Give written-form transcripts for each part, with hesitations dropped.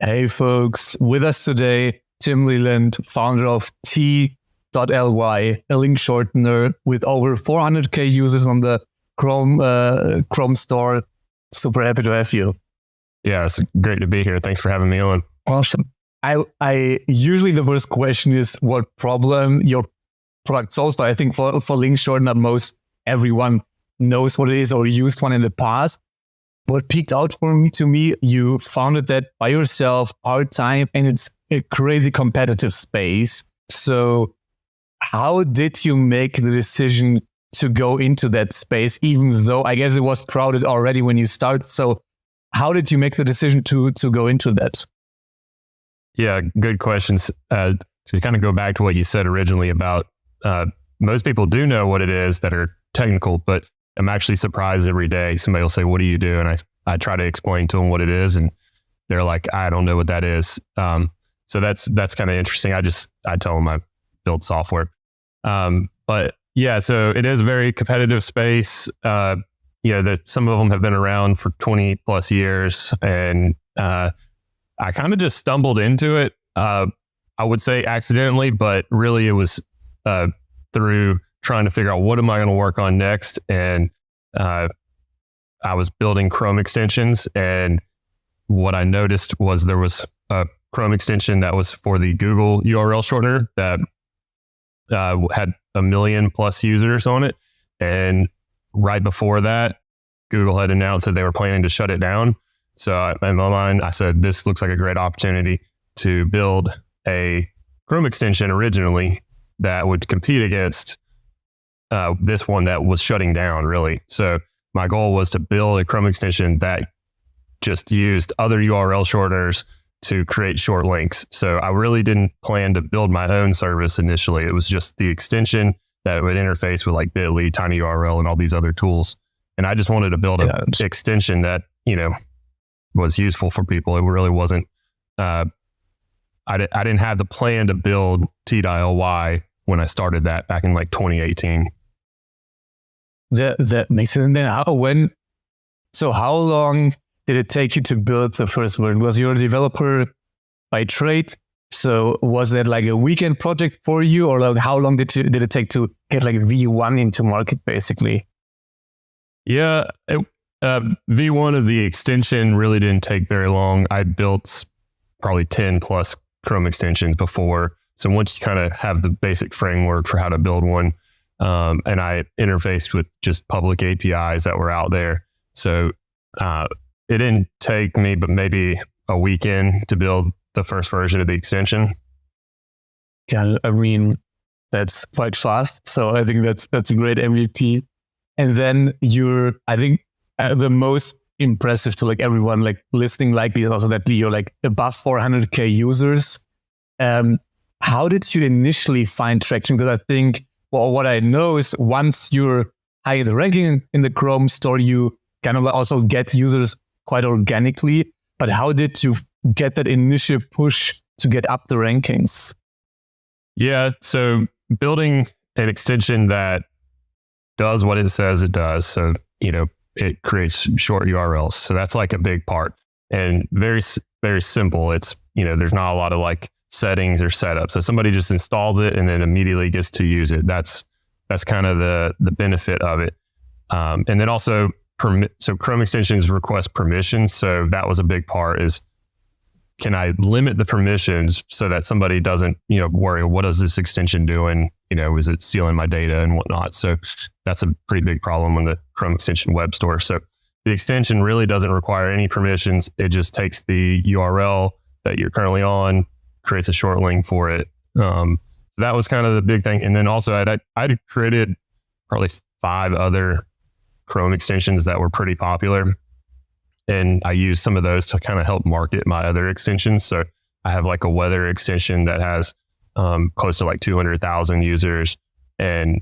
Hey folks, with us today, Tim Leland, founder of T.ly, a link shortener with over 400k users on the Chrome store. Super happy to have you. Yeah, it's great to be here. Thanks for having me on. Awesome. I usually the first question is what problem your product solves, but I think for link shortener, most everyone knows what it is or used one in the past. What peaked out to me, you founded that by yourself, part-time, and it's a crazy competitive space. So how did you make the decision to go into that space, even though I guess it was crowded already when you started? So how did you make the decision to go into that? Yeah, good questions. To kind of go back to what you said originally about most people do know what it is that are technical, but I'm actually surprised every day. Somebody will say, "What do you do?" And I try to explain to them what it is, and they're like, "I don't know what that is." So that's kind of interesting. I tell them I build software. But yeah, so it is a very competitive space. Some of them have been around for 20 plus years, and I kind of just stumbled into it. I would say accidentally, but really it was through trying to figure out what am I going to work on next. And I was building Chrome extensions, and what I noticed was there was a Chrome extension that was for the Google URL shortener that had 1 million plus users on it. And right before that, Google had announced that they were planning to shut it down. So in my mind, I said, this looks like a great opportunity to build a Chrome extension originally that would compete against this one that was shutting down, really. So my goal was to build a Chrome extension that just used other URL shorteners to create short links. So I really didn't plan to build my own service initially. It was just the extension that would interface with like Bitly, TinyURL, and all these other tools. And I just wanted to build an extension that, was useful for people. It really wasn't, I didn't have the plan to build T.ly when I started that back in like 2018. That makes sense. And then how long did it take you to build the first version? Was you a developer by trade? So was that like a weekend project for you, or like how long did it take to get like V1 into market basically? Yeah, V1 of the extension really didn't take very long. I built probably 10 plus Chrome extensions before. So once you kind of have the basic framework for how to build one, and I interfaced with just public APIs that were out there. So it didn't take me but maybe a weekend to build the first version of the extension. Yeah, I mean, that's quite fast. So I think that's a great MVP. And then I think the most impressive to like everyone like listening likely is also that you're like above 400k users. How did you initially find traction? Because I think, well, what I know is once you're high in the ranking in the Chrome store, you kind of also get users quite organically. But how did you get that initial push to get up the rankings? Yeah, so building an extension that does what it says it does. So, it creates short URLs. So that's like a big part, and very, very simple. It's, there's not a lot of like settings or setup. So somebody just installs it and then immediately gets to use it. That's kind of the benefit of it. And then also so Chrome extensions request permissions. So that was a big part is, can I limit the permissions so that somebody doesn't, worry, what is this extension doing? Is it stealing my data and whatnot? So that's a pretty big problem on the Chrome extension web store. So the extension really doesn't require any permissions. It just takes the URL that you're currently on, creates a short link for it. So that was kind of the big thing. And then also I'd created probably 5 other Chrome extensions that were pretty popular. And I used some of those to kind of help market my other extensions. So I have like a weather extension that has close to like 200,000 users. And,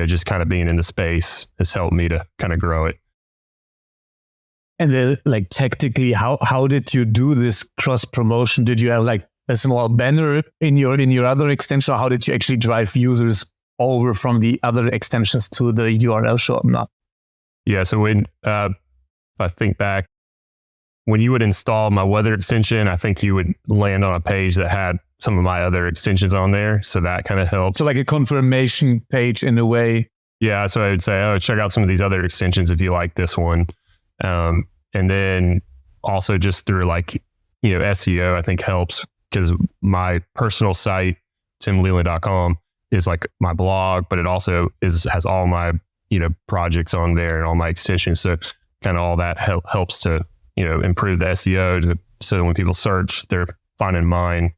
just kind of being in the space has helped me to kind of grow it. And then like tactically, how did you do this cross promotion? Did you have like a small banner in your other extension? Or how did you actually drive users over from the other extensions to the URL shortener? Yeah. So when, if I think back, when you would install my weather extension, I think you would land on a page that had some of my other extensions on there. So that kind of helps. So like a confirmation page in a way. Yeah. So I would say, oh, check out some of these other extensions if you like this one. And then also just through like, SEO, I think helps, because my personal site, timleland.com, is like my blog, but it also has all my, projects on there and all my extensions. So kind of all that helps to, improve the SEO so that when people search, they're finding mine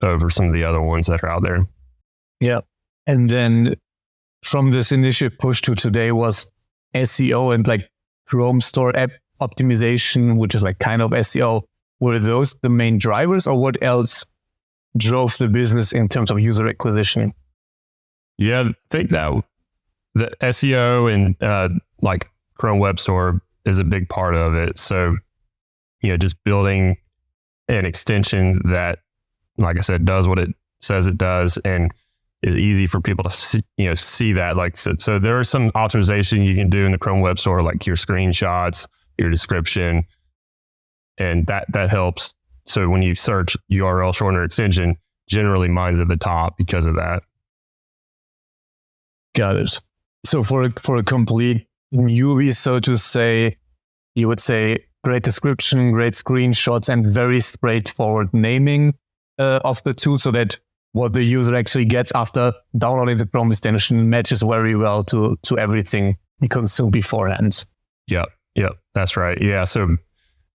over some of the other ones that are out there. Yeah. And then from this initial push to today was SEO and like Chrome store app optimization, which is like kind of SEO. Were those the main drivers, or what else drove the business in terms of user acquisition? Yeah, I think that the SEO and like Chrome Web Store is a big part of it. So, just building an extension that, like I said, does what it says it does and is easy for people to see that. Like, so there is some optimization you can do in the Chrome Web Store, like your screenshots, your description, and that helps. So when you search URL shortener extension, generally mine's at the top because of that. Got it. So for a complete newbie, so to say, you would say great description, great screenshots, and very straightforward naming of the tool, so that what the user actually gets after downloading the Chrome extension matches very well to everything you consumed beforehand. Yep, that's right. Yeah. So,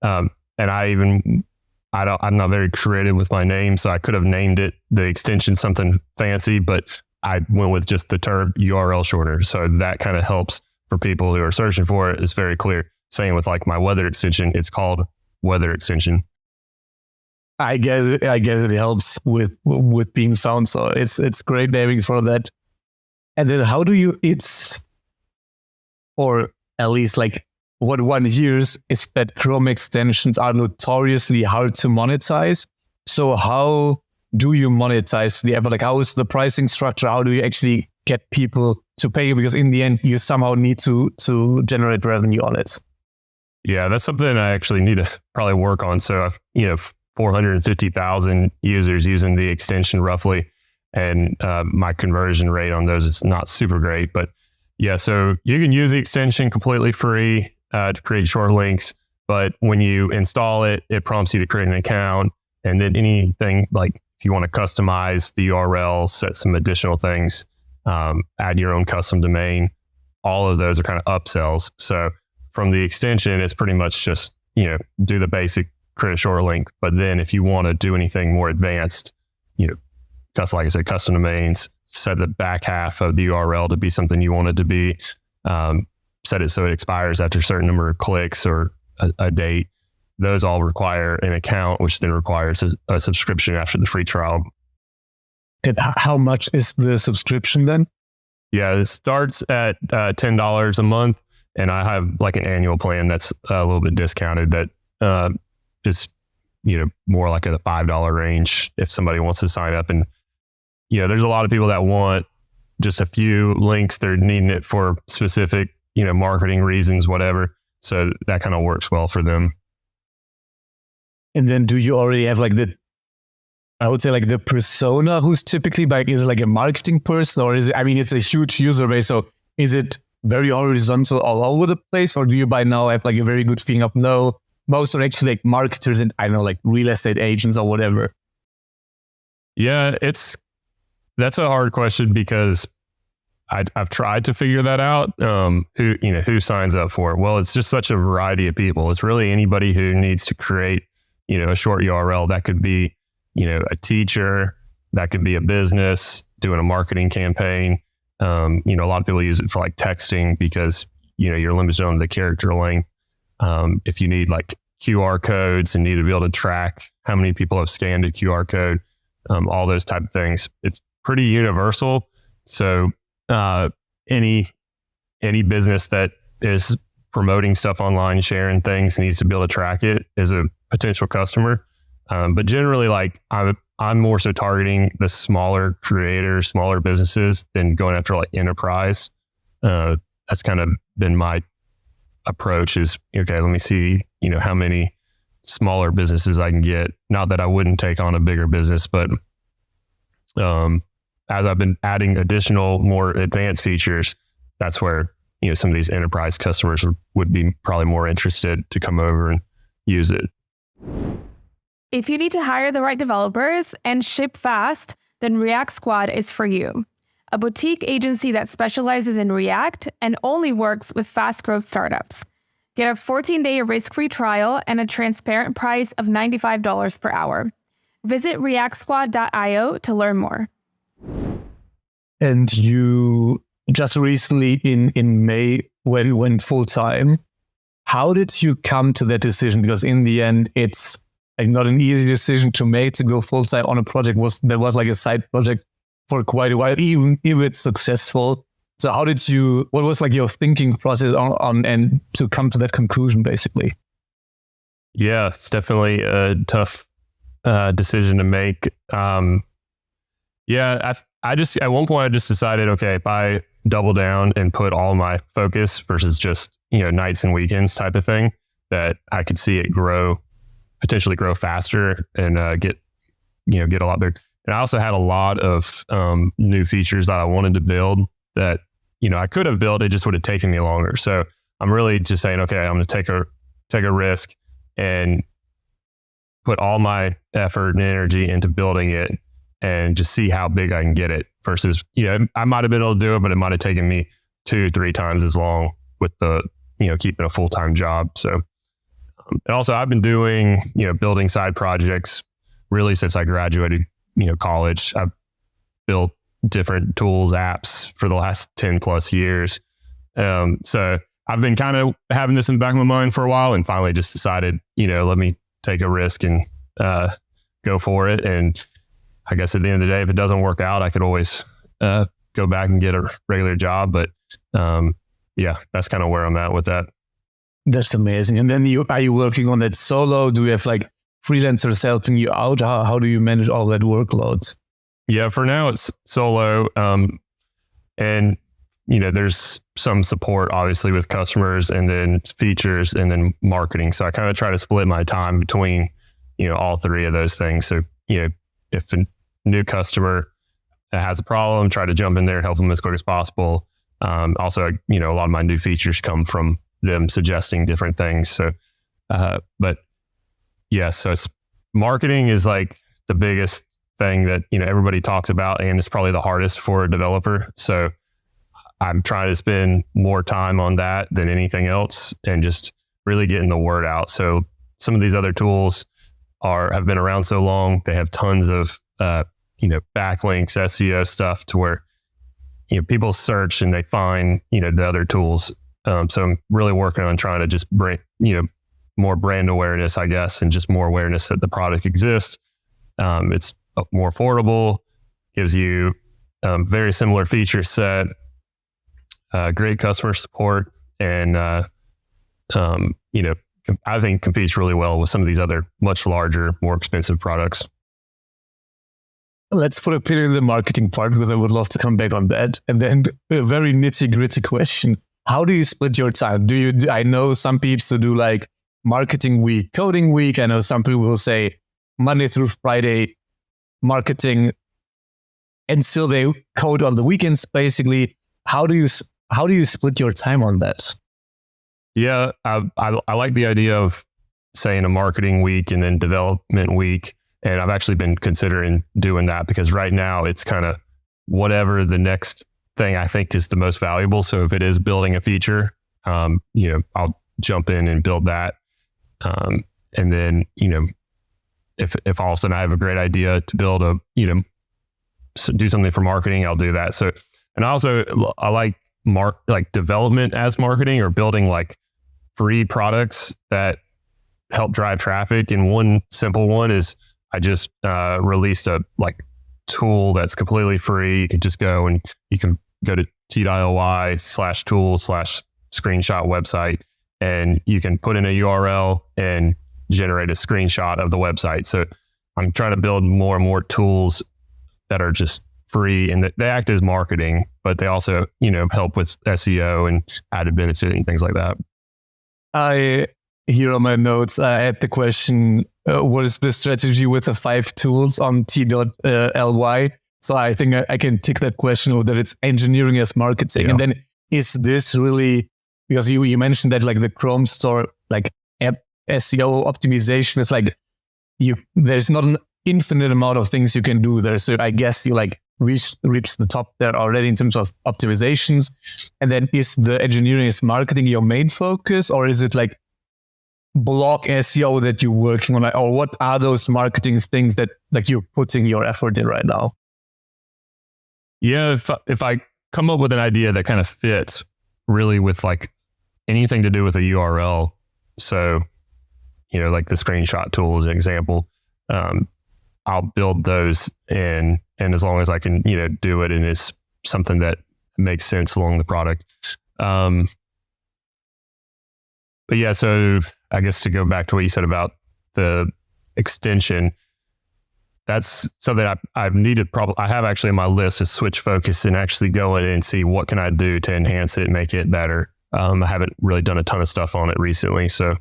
and I'm not very creative with my name, so I could have named it the extension something fancy, but I went with just the term URL shortener. So that kind of helps for people who are searching for it. It's very clear. Same with like my weather extension. It's called weather extension. I guess it helps with being found. So it's great naming for that. And then how do you, or at least like what one hears is that Chrome extensions are notoriously hard to monetize. So how do you monetize the app? Like, how is the pricing structure? How do you actually get people to pay you? Because in the end, you somehow need to generate revenue on it. Yeah, that's something I actually need to probably work on. So I've, 450,000 users using the extension roughly. And my conversion rate on those is not super great, but yeah, so you can use the extension completely free to create short links. But when you install it, it prompts you to create an account. And then anything like if you want to customize the URL, set some additional things, add your own custom domain, all of those are kind of upsells. So from the extension, it's pretty much just, do the basic create a short link. But then if you want to do anything more advanced, like I said, custom domains, set the back half of the URL to be something you want it to be, set it so it expires after a certain number of clicks or a date. Those all require an account, which then requires a subscription after the free trial. And how much is the subscription then? Yeah, it starts at $10 a month. And I have like an annual plan that's a little bit discounted that is, more like a $5 range if somebody wants to sign up. And, there's a lot of people that want just a few links. They're needing it for specific, marketing reasons, whatever. So that kind of works well for them. And then do you already have like the persona who's typically is it like a marketing person, or is it, it's a huge user base. So is it very horizontal all over the place, or do you by now have like a very good feeling of no, most are actually like marketers and like real estate agents or whatever? Yeah, that's a hard question because I've tried to figure that out. Who signs up for it? Well, it's just such a variety of people. It's really anybody who needs to create, a short URL. That could be, a teacher, that could be a business doing a marketing campaign. A lot of people use it for like texting because, you're limited on the character length. If you need like QR codes and need to be able to track how many people have scanned a QR code, all those type of things, it's pretty universal. So any business that is promoting stuff online, sharing things, needs to be able to track it is a potential customer. But generally, like I'm more so targeting the smaller creators, smaller businesses than going after like enterprise. That's kind of been my approach is, okay, let me see, how many smaller businesses I can get. Not that I wouldn't take on a bigger business, but as I've been adding additional, more advanced features, that's where, some of these enterprise customers would be probably more interested to come over and use it. If you need to hire the right developers and ship fast, then React Squad is for you. A boutique agency that specializes in React and only works with fast growth startups. Get a 14-day risk-free trial and a transparent price of $95 per hour. Visit reactsquad.io to learn more. And you just recently in May, when you went full time, how did you come to that decision? Because in the end, it's like not an easy decision to make to go full time on a project that was like a side project for quite a while, even if it's successful. So what was like your thinking process on and to come to that conclusion, basically? Yeah, it's definitely a tough decision to make. I just, at one point I just decided, okay, if I double down and put all my focus versus just, nights and weekends type of thing, that I could see it potentially grow faster and get a lot bigger. And I also had a lot of new features that I wanted to build that, I could have built, it just would have taken me longer. So I'm really just saying, okay, I'm going to take a risk and put all my effort and energy into building it and just see how big I can get it versus, I might have been able to do it, but it might have taken me 2-3 times as long with the, keeping a full-time job. So, and also I've been doing, building side projects really since I graduated, college. I've built different tools, apps for the last 10 plus years. So I've been kind of having this in the back of my mind for a while and finally just decided, let me take a risk and go for it. And I guess at the end of the day, if it doesn't work out, I could always go back and get a regular job. But that's kind of where I'm at with that. That's amazing. And then are you working on that solo? Do you have like freelancers helping you out? How do you manage all that workload? Yeah, for now it's solo. And there's some support obviously with customers and then features and then marketing. So I kind of try to split my time between, all three of those things. So, if a new customer has a problem, try to jump in there and help them as quick as possible. Also, a lot of my new features come from them suggesting different things. So, so it's marketing is like the biggest thing that, everybody talks about, and it's probably the hardest for a developer. So I'm trying to spend more time on that than anything else and just really getting the word out. So some of these other tools have been around so long, they have tons of, backlinks, SEO stuff to where, people search and they find, the other tools. So I'm really working on trying to just bring, more brand awareness, I guess, and just more awareness that the product exists. It's more affordable, gives you very similar feature set, great customer support, and I think competes really well with some of these other much larger, more expensive products. Let's put a pin in the marketing part because I would love to come back on that. And then a very nitty-gritty question: how do you split your time? I know some people do like marketing week, coding week. I know some people will say Monday through Friday marketing, and still they code on the weekends. Basically, how do you split your time on that? Yeah, I like the idea of saying a marketing week and then development week, and I've actually been considering doing that because right now it's kind of whatever the next thing I think is the most valuable. So if it is building a feature, I'll jump in and build that. And then, if all of a sudden I have a great idea to build do something for marketing, I'll do that. So, and also I like development as marketing or building like free products that help drive traffic. And one simple one is I just released a tool that's completely free. You can just go and you can go to t.ly/tool/screenshot website, and you can put in a URL and generate a screenshot of the website. So I'm trying to build more and more tools that are just free and they act as marketing, but they also, help with SEO and added benefit and things like that. here on my notes, I had the question, what is the strategy with the 5 tools on t.ly? So I think I can tick that question of that it's engineering as marketing. Yeah. And then is this really, because you mentioned that like the Chrome store, like app SEO optimization is like, there's not an infinite amount of things you can do there. So I guess you like reach the top there already in terms of optimizations. And then is the engineering as marketing your main focus, or is it like blog SEO that you're working on? Or what are those marketing things that like you're putting your effort in right now? Yeah, if I come up with an idea that kind of fits really with like anything to do with a URL, so, you know, like the screenshot tool as an example, I'll build those and as long as I can, you know, do it and it's something that makes sense along the product. But yeah, so I guess to go back to what you said about the extension, that's something I've needed. I have actually on my list is switch focus and actually go in and see what can I do to enhance it and make it better. I haven't really done a ton of stuff on it recently, so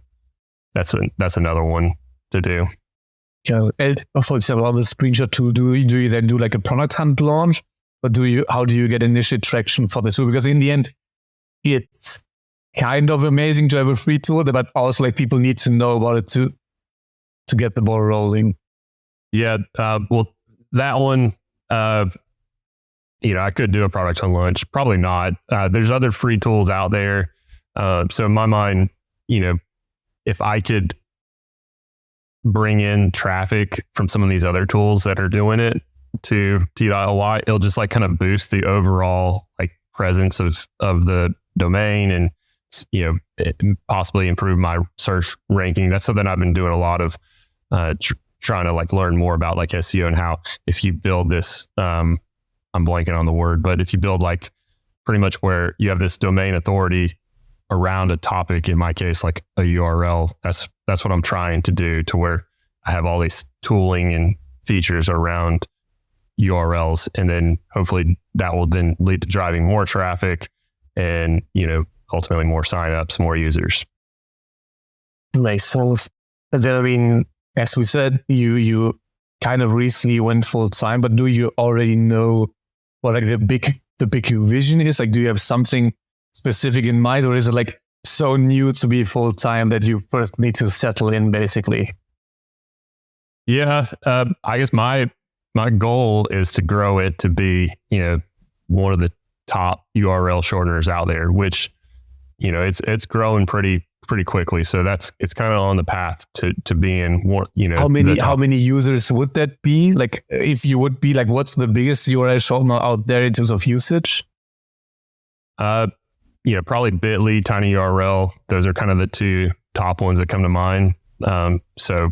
that's another one to do. Yeah, and for example, on the screenshot tool, do you then do like a product hunt launch, or how do you get initial traction for the tool? Because in the end, it's kind of amazing to have a free tool, but also like people need to know about it to get the ball rolling. Yeah, well, that one, you know, I could do a product hunt launch, probably not. There's other free tools out there. So in my mind, you know, if I could bring in traffic from some of these other tools that are doing it to t.ly, it'll just like kind of boost the overall like presence of the domain and, you know, possibly improve my search ranking. That's something I've been doing a lot of, trying to like learn more about like SEO and how if you build this, I'm blanking on the word, but if you build like pretty much where you have this domain authority around a topic, in my case, like a URL, that's what I'm trying to do, to where I have all these tooling and features around URLs. And then hopefully that will then lead to driving more traffic and, you know, ultimately more signups, more users. Makes sense. And then, I mean, as we said, you kind of recently went full time, but do you already know what like the big vision is? Like, do you have something specific in mind, or is it like so new to be full time that you first need to settle in, basically? Yeah, I guess my goal is to grow it to be, you know, one of the top URL shorteners out there, which, you know, it's growing pretty quickly. So it's kind of on the path to being one, you know. How many users would that be? Like, if you would be like, what's the biggest URL shortener out there in terms of usage? You know, probably Bitly, TinyURL. Those are kind of the two top ones that come to mind. So,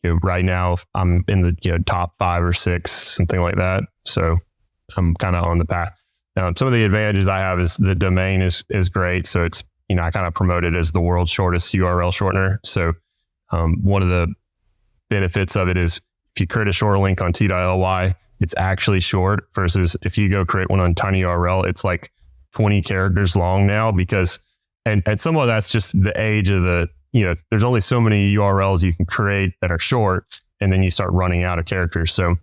you know, right now I'm in the, you know, top 5 or 6, something like that. So I'm kind of on the path. Now, some of the advantages I have is the domain is great. So it's, you know, I kind of promote it as the world's shortest URL shortener. So one of the benefits of it is if you create a short link on t.ly, it's actually short, versus if you go create one on TinyURL, it's like 20 characters long now, because, and some of that's just the age of the, you know, there's only so many URLs you can create that are short, and then you start running out of characters. So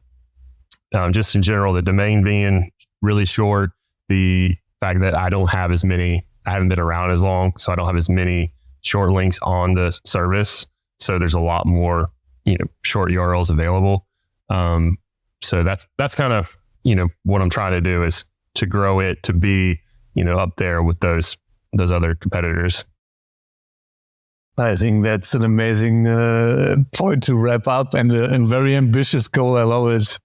just in general, the domain being really short, the fact that I haven't been around as long, so I don't have as many short links on the service. So there's a lot more, you know, short URLs available. So that's kind of, you know, what I'm trying to do is to grow it to be, you know, up there with those other competitors. I think that's an amazing point to wrap up, and a very ambitious goal. I love it.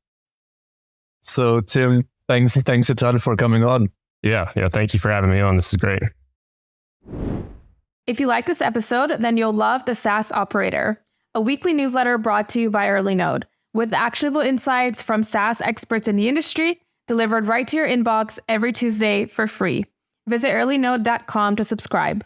So Tim, thanks a ton for coming on. Yeah. Thank you for having me on. This is great. If you like this episode, then you'll love the SaaS Operator, a weekly newsletter brought to you by EarlyNode, with actionable insights from SaaS experts in the industry, delivered right to your inbox every Tuesday for free. Visit earlynode.com to subscribe.